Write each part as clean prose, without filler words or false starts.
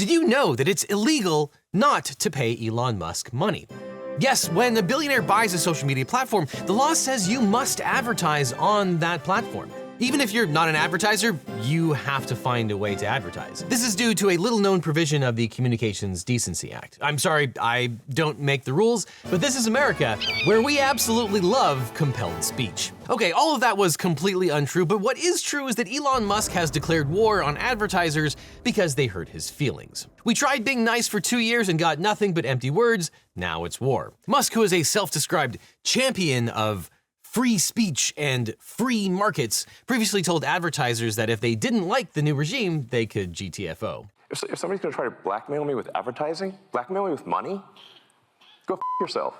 Did you know that it's illegal not to pay Elon Musk money? Yes, when a billionaire buys a social media platform, the law says you must advertise on that platform. Even if you're not an advertiser, you have to find a way to advertise. This is due to a little-known provision of the Communications Decency Act. I'm sorry, I don't make the rules, but this is America, where we absolutely love compelled speech. Okay, all of that was completely untrue, but what is true is that Elon Musk has declared war on advertisers because they hurt his feelings. We tried being nice for 2 years and got nothing but empty words. Now it's war. Musk, who is a self-described champion of free speech and free markets, previously told advertisers that if they didn't like the new regime, they could GTFO. If somebody's going to try to blackmail me with advertising, blackmail me with money, go f yourself.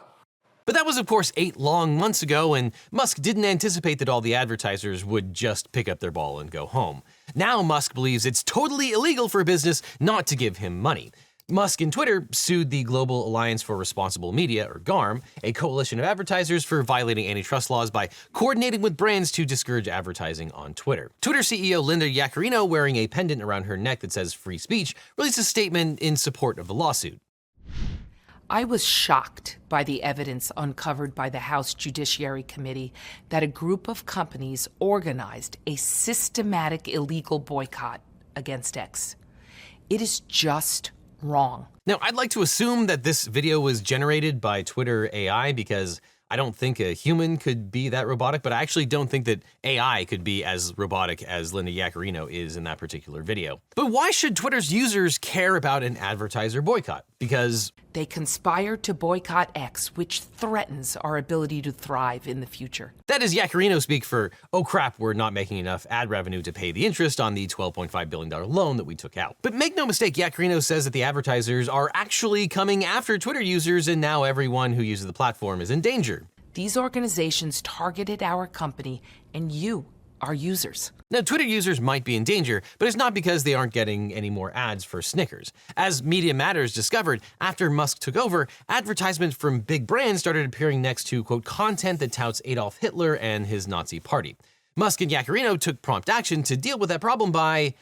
But that was, of course, 8 long months ago, and Musk didn't anticipate that all the advertisers would just pick up their ball and go home. Now Musk believes it's totally illegal for a business not to give him money. Musk and Twitter sued the Global Alliance for Responsible Media, or GARM, a coalition of advertisers, for violating antitrust laws by coordinating with brands to discourage advertising on Twitter. Twitter CEO Linda Yaccarino, wearing a pendant around her neck that says free speech, released a statement in support of the lawsuit. I was shocked by the evidence uncovered by the House Judiciary Committee that a group of companies organized a systematic illegal boycott against X. It is just wrong. Now, I'd like to assume that this video was generated by Twitter AI because I don't think a human could be that robotic, but I actually don't think that AI could be as robotic as Linda Yaccarino is in that particular video. But why should Twitter's users care about an advertiser boycott? Because they conspire to boycott X, which threatens our ability to thrive in the future. That is Yaccarino speak for, oh crap, we're not making enough ad revenue to pay the interest on the $12.5 billion loan that we took out. But make no mistake, Yaccarino says that the advertisers are actually coming after Twitter users, and now everyone who uses the platform is in danger. These organizations targeted our company and you, our users. Now, Twitter users might be in danger, but it's not because they aren't getting any more ads for Snickers. As Media Matters discovered, after Musk took over, advertisements from big brands started appearing next to, quote, content that touts Adolf Hitler and his Nazi party. Musk and Yaccarino took prompt action to deal with that problem by,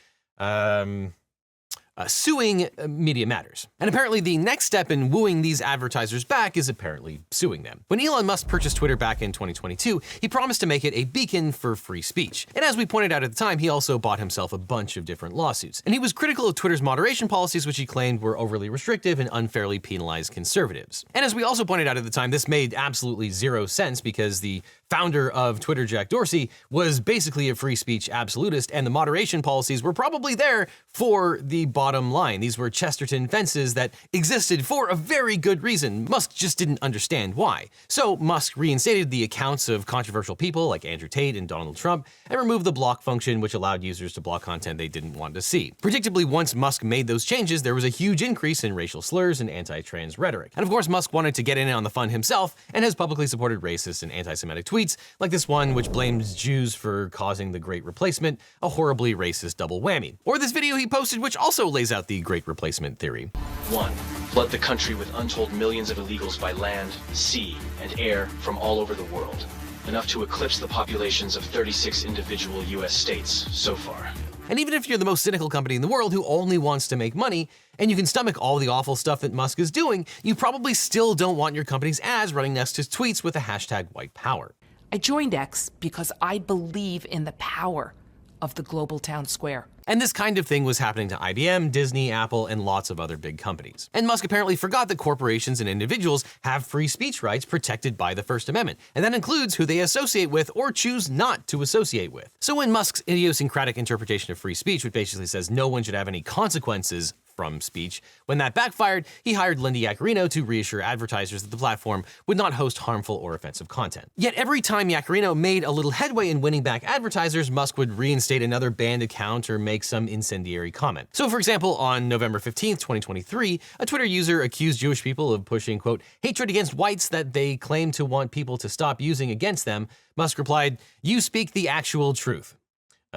suing Media Matters. And apparently the next step in wooing these advertisers back is apparently suing them. When Elon Musk purchased Twitter back in 2022, he promised to make it a beacon for free speech. And as we pointed out at the time, he also bought himself a bunch of different lawsuits. And he was critical of Twitter's moderation policies, which he claimed were overly restrictive and unfairly penalized conservatives. And as we also pointed out at the time, this made absolutely zero sense because the founder of Twitter, Jack Dorsey, was basically a free speech absolutist, and the moderation policies were probably there for the bottom line. These were Chesterton fences that existed for a very good reason. Musk just didn't understand why. So Musk reinstated the accounts of controversial people like Andrew Tate and Donald Trump and removed the block function, which allowed users to block content they didn't want to see. Predictably, once Musk made those changes, there was a huge increase in racial slurs and anti-trans rhetoric. And of course, Musk wanted to get in on the fun himself and has publicly supported racist and anti-Semitic tweets, like this one which blames Jews for causing the Great Replacement, a horribly racist double whammy. Or this video he posted which also lays out the Great Replacement theory. 1. Flood the country with untold millions of illegals by land, sea, and air from all over the world. Enough to eclipse the populations of 36 individual US states so far. And even if you're the most cynical company in the world who only wants to make money, and you can stomach all the awful stuff that Musk is doing, you probably still don't want your company's ads running next to tweets with the hashtag white power. I joined X because I believe in the power of the global town square. And this kind of thing was happening to IBM, Disney, Apple, and lots of other big companies. And Musk apparently forgot that corporations and individuals have free speech rights protected by the First Amendment, and that includes who they associate with or choose not to associate with. So when Musk's idiosyncratic interpretation of free speech, which basically says no one should have any consequences from speech, when that backfired, he hired Linda Yaccarino to reassure advertisers that the platform would not host harmful or offensive content. Yet every time Yaccarino made a little headway in winning back advertisers, Musk would reinstate another banned account or make some incendiary comment. So for example, on November 15th, 2023, a Twitter user accused Jewish people of pushing, quote, hatred against whites that they claim to want people to stop using against them. Musk replied, "You speak the actual truth."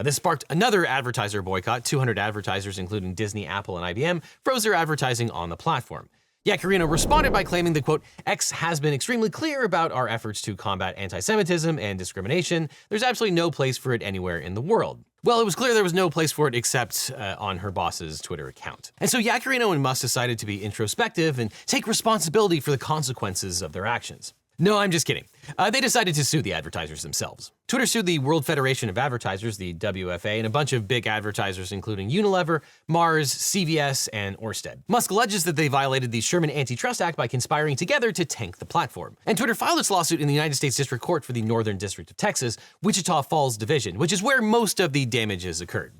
This sparked another advertiser boycott. 200 advertisers, including Disney, Apple, and IBM, froze their advertising on the platform. Yaccarino responded by claiming that, quote, X has been extremely clear about our efforts to combat anti-Semitism and discrimination. There's absolutely no place for it anywhere in the world. Well, it was clear there was no place for it except on her boss's Twitter account. And so Yaccarino and Musk decided to be introspective and take responsibility for the consequences of their actions. No, I'm just kidding. They decided to sue the advertisers themselves. Twitter sued the World Federation of Advertisers, the WFA, and a bunch of big advertisers including Unilever, Mars, CVS, and Orsted. Musk alleges that they violated the Sherman Antitrust Act by conspiring together to tank the platform. And Twitter filed its lawsuit in the United States District Court for the Northern District of Texas, Wichita Falls Division, which is where most of the damages occurred.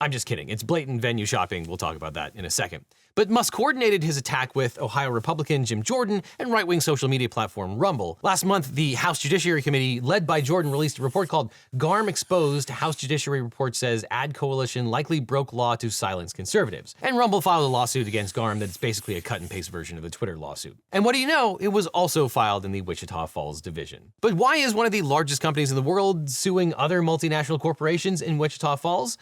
I'm just kidding. It's blatant venue shopping. We'll talk about that in a second. But Musk coordinated his attack with Ohio Republican Jim Jordan and right-wing social media platform Rumble. Last month, the House Judiciary Committee, led by Jordan, released a report called GARM Exposed. House Judiciary Report says ad coalition likely broke law to silence conservatives. And Rumble filed a lawsuit against GARM that's basically a cut-and-paste version of the Twitter lawsuit. And what do you know? It was also filed in the Wichita Falls Division. But why is one of the largest companies in the world suing other multinational corporations in Wichita Falls?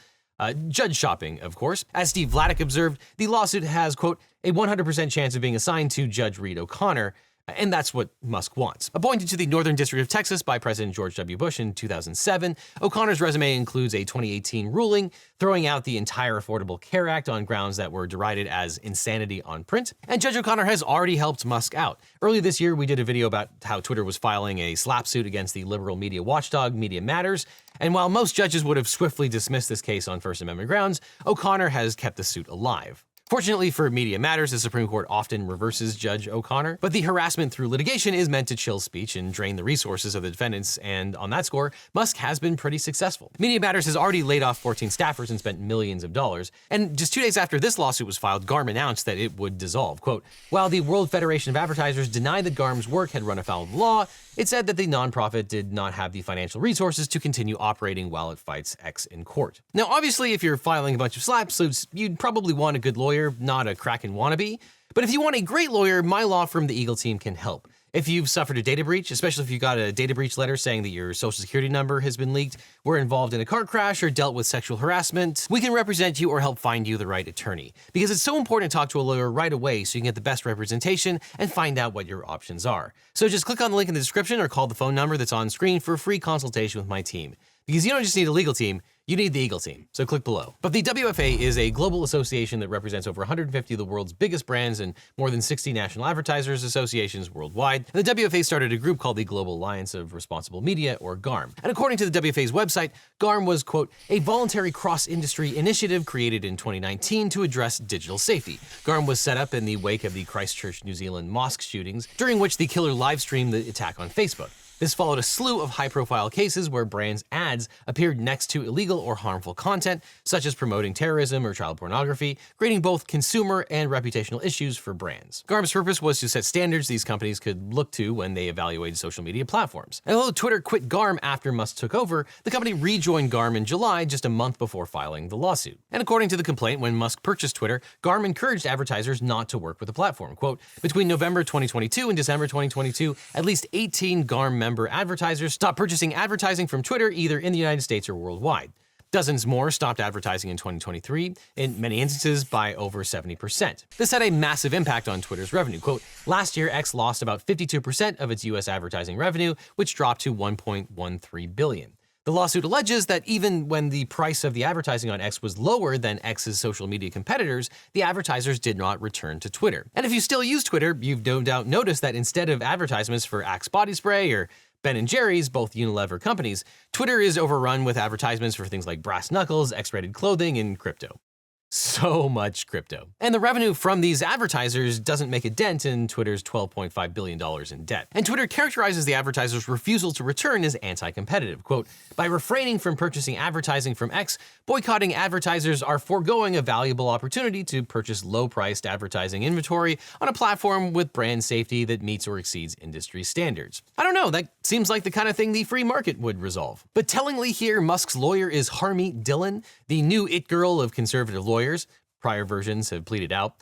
Judge shopping, of course. As Steve Vladeck observed, the lawsuit has, quote, a 100% chance of being assigned to Judge Reed O'Connor, and that's what Musk wants. Appointed to the Northern District of Texas by President George W. Bush in 2007, O'Connor's resume includes a 2018 ruling throwing out the entire Affordable Care Act on grounds that were derided as insanity on print. And Judge O'Connor has already helped Musk out. Earlier this year, we did a video about how Twitter was filing a slap suit against the liberal media watchdog Media Matters. And while most judges would have swiftly dismissed this case on First Amendment grounds, O'Connor has kept the suit alive. Fortunately for Media Matters, the Supreme Court often reverses Judge O'Connor, but the harassment through litigation is meant to chill speech and drain the resources of the defendants, and on that score, Musk has been pretty successful. Media Matters has already laid off 14 staffers and spent millions of dollars, and just 2 days after this lawsuit was filed, GARM announced that it would dissolve. Quote, while the World Federation of Advertisers denied that GARM's work had run afoul of the law, it said that the nonprofit did not have the financial resources to continue operating while it fights X in court. Now, obviously, if you're filing a bunch of slap suits, you'd probably want a good lawyer, not a Kraken wannabe. But if you want a great lawyer, my law firm, the Eagle Team, can help. If you've suffered a data breach, especially if you got a data breach letter saying that your social security number has been leaked, were involved in a car crash, or dealt with sexual harassment, we can represent you or help find you the right attorney. Because it's so important to talk to a lawyer right away so you can get the best representation and find out what your options are. So just click on the link in the description or call the phone number that's on screen for a free consultation with my team. Because you don't just need a legal team, you need the Eagle Team, so click below. But the WFA is a global association that represents over 150 of the world's biggest brands and more than 60 national advertisers associations worldwide. And the WFA started a group called the Global Alliance of Responsible Media, or GARM. And according to the WFA's website, GARM was, quote, a voluntary cross-industry initiative created in 2019 to address digital safety. GARM was set up in the wake of the Christchurch, New Zealand mosque shootings, during which the killer live-streamed the attack on Facebook. This followed a slew of high-profile cases where brands' ads appeared next to illegal or harmful content, such as promoting terrorism or child pornography, creating both consumer and reputational issues for brands. GARM's purpose was to set standards these companies could look to when they evaluated social media platforms. And although Twitter quit GARM after Musk took over, the company rejoined GARM in July, just a month before filing the lawsuit. And according to the complaint, when Musk purchased Twitter, GARM encouraged advertisers not to work with the platform. Quote, between November 2022 and December 2022, at least 18 GARM member advertisers stopped purchasing advertising from Twitter either in the United States or worldwide. Dozens more stopped advertising in 2023, in many instances by over 70%. This had a massive impact on Twitter's revenue. Quote, last year, X lost about 52% of its US advertising revenue, which dropped to $1.13 billion. The lawsuit alleges that even when the price of the advertising on X was lower than X's social media competitors, the advertisers did not return to Twitter. And if you still use Twitter, you've no doubt noticed that instead of advertisements for Axe body spray or Ben & Jerry's, both Unilever companies, Twitter is overrun with advertisements for things like brass knuckles, X-rated clothing, and crypto. So much crypto. And the revenue from these advertisers doesn't make a dent in Twitter's $12.5 billion in debt. And Twitter characterizes the advertisers' refusal to return as anti-competitive. Quote, by refraining from purchasing advertising from X, boycotting advertisers are foregoing a valuable opportunity to purchase low-priced advertising inventory on a platform with brand safety that meets or exceeds industry standards. I don't know, that seems like the kind of thing the free market would resolve. But tellingly here, Musk's lawyer is Harmeet Dillon, the new it girl of conservative lawyers. Prior versions have pleaded out.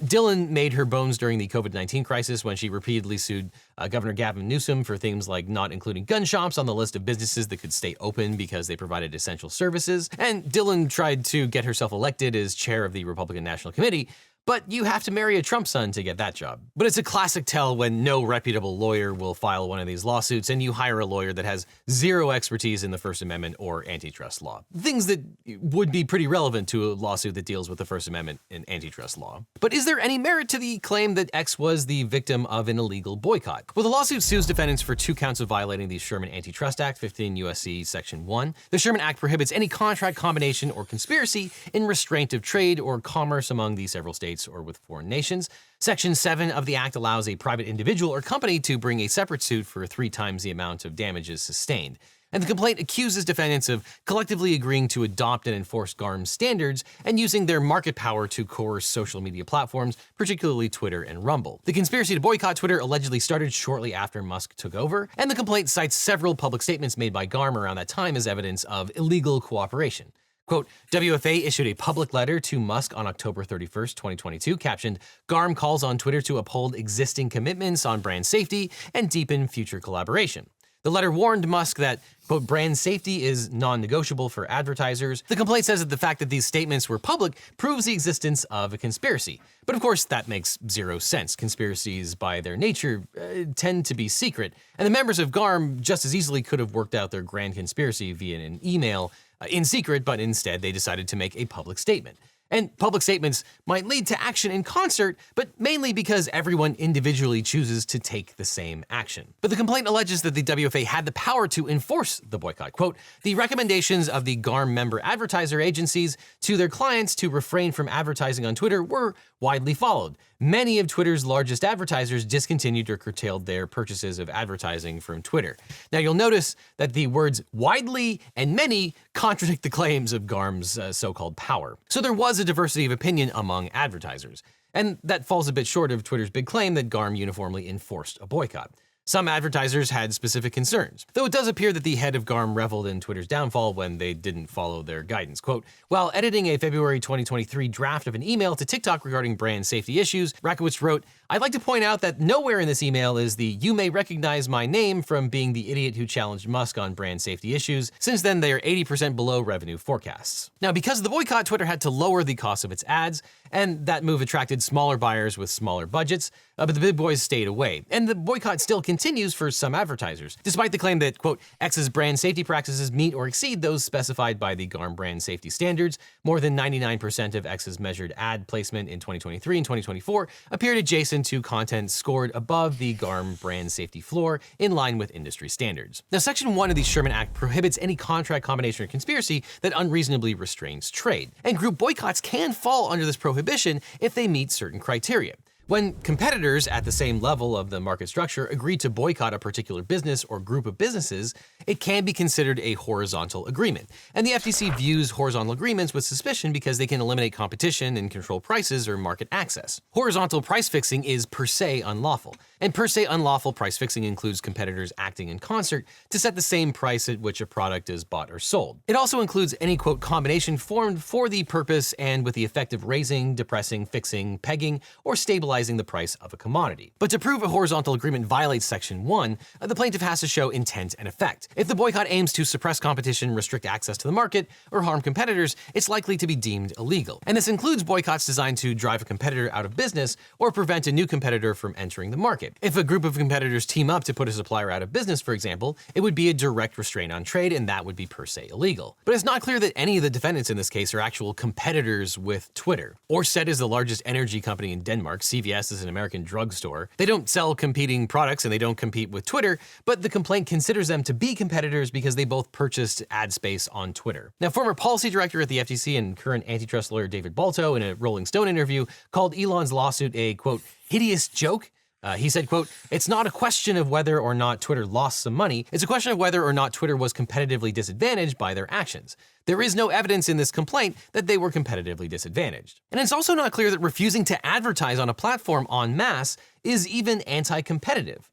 Dillon made her bones during the COVID-19 crisis when she repeatedly sued Governor Gavin Newsom for things like not including gun shops on the list of businesses that could stay open because they provided essential services. And Dillon tried to get herself elected as chair of the Republican National Committee, but you have to marry a Trump son to get that job. But it's a classic tell when no reputable lawyer will file one of these lawsuits and you hire a lawyer that has zero expertise in the First Amendment or antitrust law. Things that would be pretty relevant to a lawsuit that deals with the First Amendment and antitrust law. But is there any merit to the claim that X was the victim of an illegal boycott? Well, the lawsuit sues defendants for 2 counts of violating the Sherman Antitrust Act, 15 U.S.C. Section 1. The Sherman Act prohibits any contract, combination, or conspiracy in restraint of trade or commerce among the several states or with foreign nations. Section 7 of the Act allows a private individual or company to bring a separate suit for 3 times the amount of damages sustained. And the complaint accuses defendants of collectively agreeing to adopt and enforce GARM standards and using their market power to coerce social media platforms, particularly Twitter and Rumble. The conspiracy to boycott Twitter allegedly started shortly after Musk took over, and the complaint cites several public statements made by GARM around that time as evidence of illegal cooperation. Quote, WFA issued a public letter to Musk on October 31st, 2022, captioned, GARM calls on Twitter to uphold existing commitments on brand safety and deepen future collaboration. The letter warned Musk that, quote, brand safety is non-negotiable for advertisers. The complaint says that the fact that these statements were public proves the existence of a conspiracy. But of course, that makes zero sense. Conspiracies, by their nature, tend to be secret, and the members of GARM just as easily could have worked out their grand conspiracy via an email in secret, but instead they decided to make a public statement. And public statements might lead to action in concert, but mainly because everyone individually chooses to take the same action. But the complaint alleges that the WFA had the power to enforce the boycott. Quote, the recommendations of the GARM member advertiser agencies to their clients to refrain from advertising on Twitter were widely followed. Many of Twitter's largest advertisers discontinued or curtailed their purchases of advertising from Twitter. Now you'll notice that the words widely and many contradict the claims of GARM's so-called power. So there was a diversity of opinion among advertisers, and that falls a bit short of Twitter's big claim that GARM uniformly enforced a boycott. Some advertisers had specific concerns, though it does appear that the head of GARM reveled in Twitter's downfall when they didn't follow their guidance. Quote, while editing a February 2023 draft of an email to TikTok regarding brand safety issues, Rakowicz wrote, I'd like to point out that nowhere in this email is the you may recognize my name from being the idiot who challenged Musk on brand safety issues. Since then, they are 80% below revenue forecasts. Now, because of the boycott, Twitter had to lower the cost of its ads, and that move attracted smaller buyers with smaller budgets, but the big boys stayed away. And the boycott still continues for some advertisers, despite the claim that, quote, X's brand safety practices meet or exceed those specified by the GARM brand safety standards. More than 99% of X's measured ad placement in 2023 and 2024 appeared adjacent to content scored above the GARM brand safety floor, in line with industry standards. Now, Section 1 of the Sherman Act prohibits any contract, combination, or conspiracy that unreasonably restrains trade. And group boycotts can fall under this prohibition if they meet certain criteria. When competitors at the same level of the market structure agree to boycott a particular business or group of businesses, it can be considered a horizontal agreement. And the FTC views horizontal agreements with suspicion because they can eliminate competition and control prices or market access. Horizontal price fixing is per se unlawful. And per se unlawful price fixing includes competitors acting in concert to set the same price at which a product is bought or sold. It also includes any, quote, combination formed for the purpose and with the effect of raising, depressing, fixing, pegging, or stabilizing the price of a commodity. But to prove a horizontal agreement violates Section 1, the plaintiff has to show intent and effect. If the boycott aims to suppress competition, restrict access to the market, or harm competitors, it's likely to be deemed illegal. And this includes boycotts designed to drive a competitor out of business or prevent a new competitor from entering the market. If a group of competitors team up to put a supplier out of business, for example, it would be a direct restraint on trade, and that would be per se illegal. But it's not clear that any of the defendants in this case are actual competitors with Twitter. Ørsted is the largest energy company in Denmark. CVS is an American drugstore. They don't sell competing products and they don't compete with Twitter, but the complaint considers them to be competitors because they both purchased ad space on Twitter. Now, former policy director at the FTC and current antitrust lawyer David Balto, in a Rolling Stone interview, called Elon's lawsuit a, quote, hideous joke. He said, quote, it's not a question of whether or not Twitter lost some money. It's a question of whether or not Twitter was competitively disadvantaged by their actions. There is no evidence in this complaint that they were competitively disadvantaged. And it's also not clear that refusing to advertise on a platform en masse is even anti-competitive.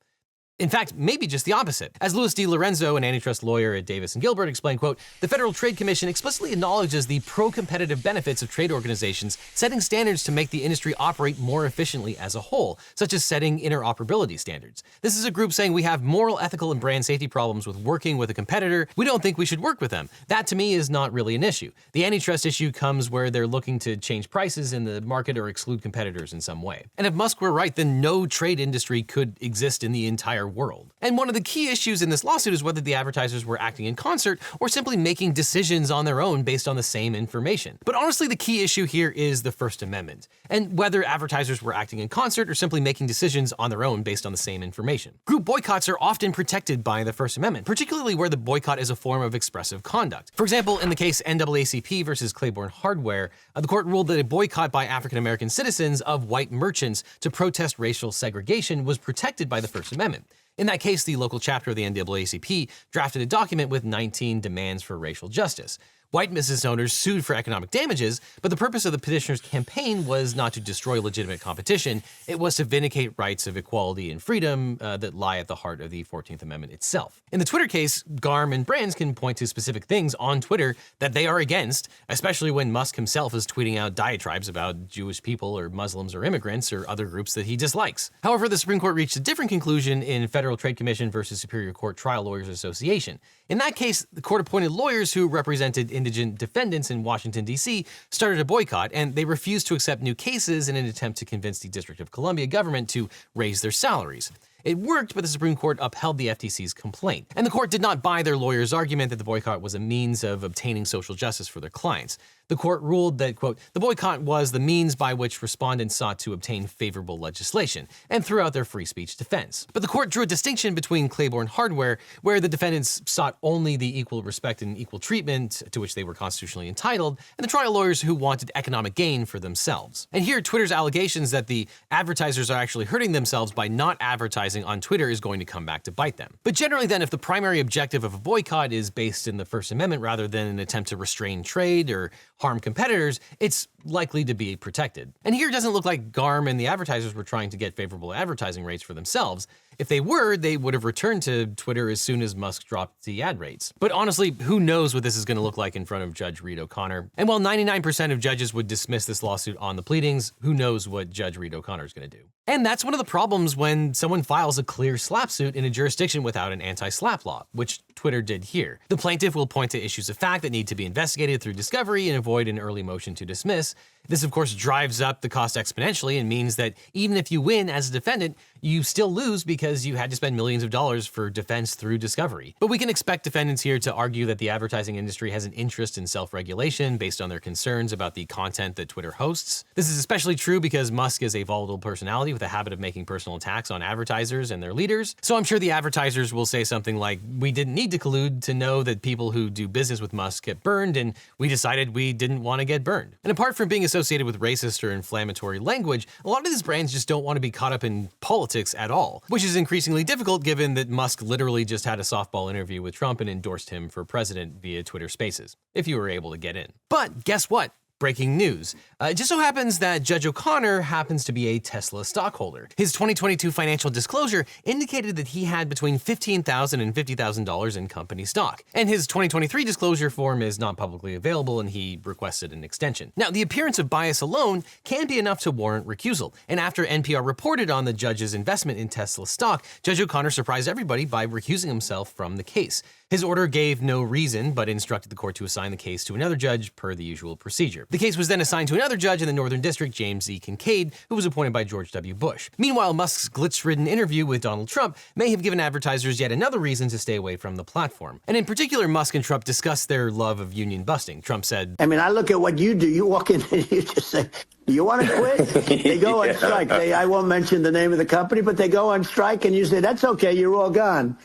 In fact, maybe just the opposite. As Louis D. Lorenzo, an antitrust lawyer at Davis & Gilbert, explained, quote, "The Federal Trade Commission explicitly acknowledges the pro-competitive benefits of trade organizations setting standards to make the industry operate more efficiently as a whole, such as setting interoperability standards. This is a group saying we have moral, ethical, and brand safety problems with working with a competitor. We don't think we should work with them. That, to me, is not really an issue. The antitrust issue comes where they're looking to change prices in the market or exclude competitors in some way. And if Musk were right, then no trade industry could exist in the entire world. And one of the key issues in this lawsuit is whether the advertisers were acting in concert or simply making decisions on their own based on the same information. But honestly, the key issue here is the First Amendment, and whether advertisers were acting in concert or simply making decisions on their own based on the same information. Group boycotts are often protected by the First Amendment, particularly where the boycott is a form of expressive conduct. For example, in the case NAACP versus Claiborne Hardware, the court ruled that a boycott by African-American citizens of white merchants to protest racial segregation was protected by the First Amendment. In that case, the local chapter of the NAACP drafted a document with 19 demands for racial justice. White business owners sued for economic damages, but the purpose of the petitioner's campaign was not to destroy legitimate competition. It was to vindicate rights of equality and freedom that lie at the heart of the 14th Amendment itself. In the Twitter case, GARM and brands can point to specific things on Twitter that they are against, especially when Musk himself is tweeting out diatribes about Jewish people or Muslims or immigrants or other groups that he dislikes. However, the Supreme Court reached a different conclusion in Federal Trade Commission versus Superior Court Trial Lawyers Association. In that case, the court appointed lawyers who represented indigent defendants in Washington, D.C., started a boycott, and they refused to accept new cases in an attempt to convince the District of Columbia government to raise their salaries. It worked, but the Supreme Court upheld the FTC's complaint. And the court did not buy their lawyers' argument that the boycott was a means of obtaining social justice for their clients. The court ruled that, quote, "The boycott was the means by which respondents sought to obtain favorable legislation," and threw out their free speech defense. But the court drew a distinction between Claiborne Hardware, where the defendants sought only the equal respect and equal treatment to which they were constitutionally entitled, and the trial lawyers who wanted economic gain for themselves. And here, Twitter's allegations that the advertisers are actually hurting themselves by not advertising on Twitter is going to come back to bite them. But generally then, if the primary objective of a boycott is based in the First Amendment rather than an attempt to restrain trade or harm competitors, it's likely to be protected. And here it doesn't look like GARM and the advertisers were trying to get favorable advertising rates for themselves. If they were, they would have returned to Twitter as soon as Musk dropped the ad rates. But honestly, who knows what this is going to look like in front of Judge Reed O'Connor? And while 99% of judges would dismiss this lawsuit on the pleadings, who knows what Judge Reed O'Connor is going to do? And that's one of the problems when someone files a clear SLAPP suit in a jurisdiction without an anti-SLAPP law, which Twitter did here. The plaintiff will point to issues of fact that need to be investigated through discovery and avoid an early motion to dismiss. This, of course, drives up the cost exponentially and means that even if you win as a defendant, you still lose because you had to spend millions of dollars for defense through discovery. But we can expect defendants here to argue that the advertising industry has an interest in self-regulation based on their concerns about the content that Twitter hosts. This is especially true because Musk is a volatile personality with a habit of making personal attacks on advertisers and their leaders. So I'm sure the advertisers will say something like, "We didn't need to collude to know that people who do business with Musk get burned, and we decided we didn't want to get burned." And apart from being associated with racist or inflammatory language, a lot of these brands just don't want to be caught up in politics at all, which is increasingly difficult given that Musk literally just had a softball interview with Trump and endorsed him for president via Twitter Spaces, if you were able to get in. But guess what? Breaking news. It just so happens that Judge O'Connor happens to be a Tesla stockholder. His 2022 financial disclosure indicated that he had between $15,000 and $50,000 in company stock. And his 2023 disclosure form is not publicly available, and he requested an extension. Now, the appearance of bias alone can be enough to warrant recusal. And after NPR reported on the judge's investment in Tesla stock, Judge O'Connor surprised everybody by recusing himself from the case. His order gave no reason, but instructed the court to assign the case to another judge per the usual procedure. The case was then assigned to another judge in the Northern District, James E. Kincaid, who was appointed by George W. Bush. Meanwhile, Musk's glitch-ridden interview with Donald Trump may have given advertisers yet another reason to stay away from the platform. And in particular, Musk and Trump discussed their love of union busting. Trump said, I mean, I look at what you do. You walk in and you just say, "Do you want to quit?" They go on strike. I won't mention the name of the company, but they go on strike and you say, "That's okay, you're all gone.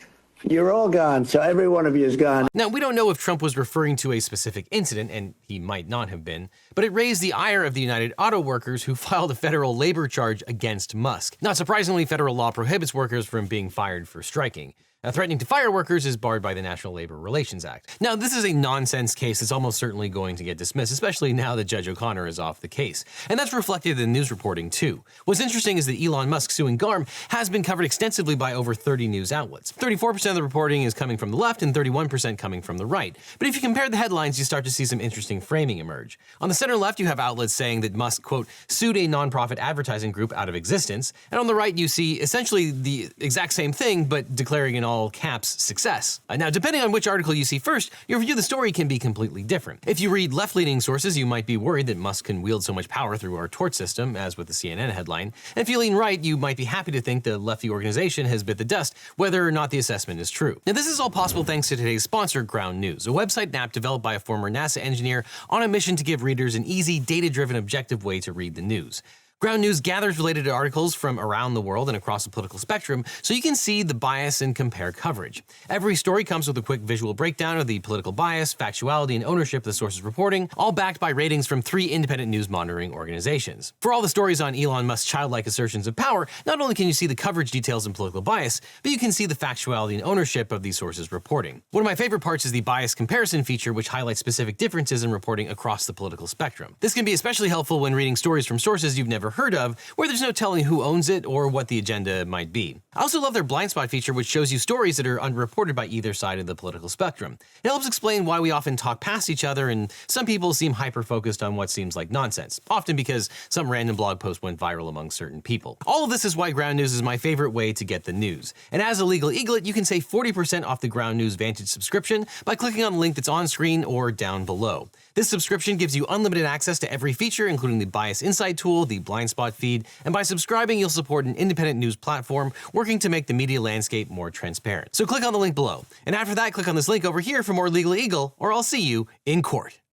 You're all gone." So every one of you is gone. Now, we don't know if Trump was referring to a specific incident, and he might not have been, but it raised the ire of the United Auto Workers, who filed a federal labor charge against Musk. Not surprisingly, federal law prohibits workers from being fired for striking. Threatening to fire workers is barred by the National Labor Relations Act. Now, this is a nonsense case that's almost certainly going to get dismissed, especially now that Judge O'Connor is off the case. And that's reflected in news reporting, too. What's interesting is that Elon Musk suing GARM has been covered extensively by over 30 news outlets. 34% of the reporting is coming from the left and 31% coming from the right. But if you compare the headlines, you start to see some interesting framing emerge. On the center left, you have outlets saying that Musk, quote, sued a nonprofit advertising group out of existence. And on the right, you see essentially the exact same thing, but declaring in all caps success. Now, depending on which article you see first, your view of the story can be completely different. If you read left-leaning sources, you might be worried that Musk can wield so much power through our tort system, as with the CNN headline. And if you lean right, you might be happy to think the lefty organization has bit the dust, whether or not the assessment is true. Now, this is all possible thanks to today's sponsor, Ground News, a website and app developed by a former NASA engineer on a mission to give readers an easy, data-driven, objective way to read the news. Ground News gathers related articles from around the world and across the political spectrum so you can see the bias and compare coverage. Every story comes with a quick visual breakdown of the political bias, factuality, and ownership of the source's reporting, all backed by ratings from 3 independent news monitoring organizations. For all the stories on Elon Musk's childlike assertions of power, not only can you see the coverage details and political bias, but you can see the factuality and ownership of these sources' reporting. One of my favorite parts is the bias comparison feature, which highlights specific differences in reporting across the political spectrum. This can be especially helpful when reading stories from sources you've never heard of, where there's no telling who owns it or what the agenda might be. I also love their blind spot feature, which shows you stories that are unreported by either side of the political spectrum. It helps explain why we often talk past each other and some people seem hyper-focused on what seems like nonsense, often because some random blog post went viral among certain people. All of this is why Ground News is my favorite way to get the news. And as a legal eaglet, you can save 40% off the Ground News Vantage subscription by clicking on the link that's on screen or down below. This subscription gives you unlimited access to every feature, including the Bias Insight tool, the blind spot feed, and by subscribing, you'll support an independent news platform working to make the media landscape more transparent. So click on the link below. And after that, click on this link over here for more Legal Eagle, or I'll see you in court.